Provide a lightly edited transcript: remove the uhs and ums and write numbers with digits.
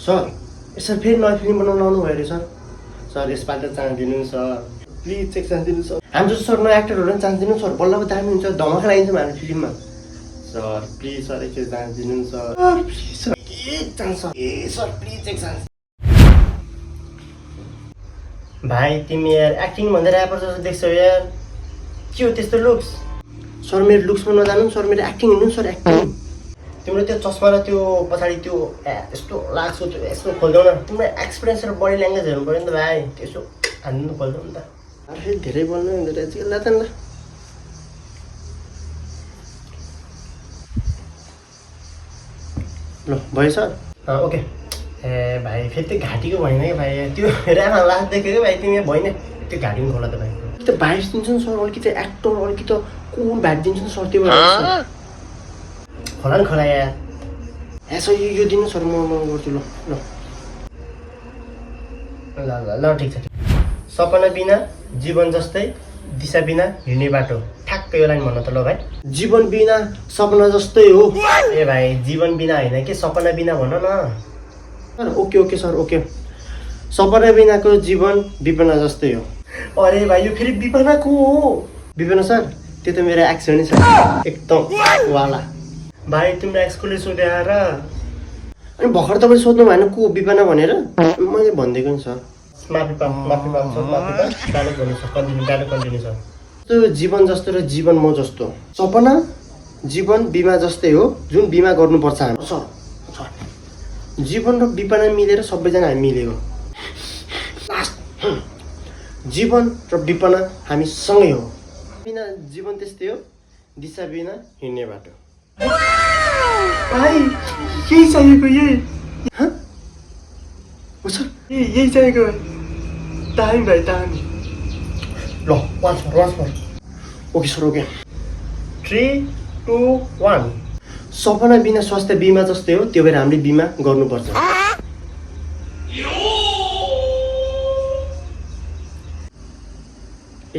sir यसरी फेरि नयाँ फिल्म बनाउन आउनु भयो अरे सर सर यसपालि त चान्स दिनु सर प्लिज एक चान्स दिनु सर हाम्रो सर नयाँ एक्टरहरू पनि चान्स दिनु सर बल्ल दामी हुन्छ धमाका लगाइन्छ हाम्रो फिल्ममा सर प्लिज सर एकचोटि चान्स दिनु सर प्लिज सर एक चान्स सर सर प्लिज एक चान्स भाइ तिमी यार एक्टिङ भन्दै ऱ्यापर जस्तो देख्छौ यार के हो त्यस्तो लुक्स सर मेरो लुक्समा नजानु सर मेरो एक्टिङ हेर्नु सर एक्टिङ तिम्रो त्यो चस्मा र त्यो पछाडि त्यो यस्तो लाग्छ त्यो यस्तो खोल्दै न तिम्रो एक्सपिरियन्स र बडी ल्याङ्ग्वेज हेर्नु पऱ्यो नि त भाइ त्यसो हान्नु खोल्दै नि त अरे धेरै बोल्नु हुँदो रहेछ ल त ल ल भयो सर ओके ए भाइ फेरि त्यो घाँटीको भएन कि भाइ त्यो राम्रो लास्ट देख्यो कि भाइ तिमी भएन त्यो घाँटी पनि खोला त भाइ कि त भाइस दिन्छ नि सर अलिकति एक्टर अलिकति कुल भाइ दिन्छ नि सर त्यो भएर खोला नि खोला यार ए सर यो दिनु सर म गर्छु ल ल ल ल ठिक छ सपना बिना जीवन जस्तै दिशा बिना हिँड्ने बाटो ठ्याक्कै यो लाइन भन्न त ल भाइ जीवन बिना सपना जस्तै हो ए भाइ जीवन बिना होइन कि सपना बिना भन न sir okay okay sir okay सपना बिनाको जीवन विपना जस्तै हो अरे भाइ यो फेरि विपनाको हो विपना सर त्यो त मेरो एक्स हो नि सर एकदम वाला भाइ तिम्रो एक्सकोले सोधे आएर अनि भर्खर तपाईँले सोध्नु भएन को विपना भनेर मैले भनिदिएको नि सर माफी पाऊँ सर माफी पाऊँ डायलग भन्नु सर कन्टिन्यू सर त्यो जीवन जस्तो र जीवन म जस्तो सपना जीवन बिमा जस्तै हो जुन बिमा गर्नुपर्छ हाम्रो सर सर जीवन र विपना मिलेर सबैजना हामी मिलेको जीवन र विपना हामी सँगै हो बिना जीवन त्यस्तै हो दिशा बिना हिँड्ने बाटो भाइ यही चाहिएको यही यही चाहिएको दामी भाइ दामी ल once more okay sir okay 3 2 1 सपना बिना स्वास्थ्य बिमा जस्तै हो त्यो भएर हामीले बिमा गर्नुपर्छ ए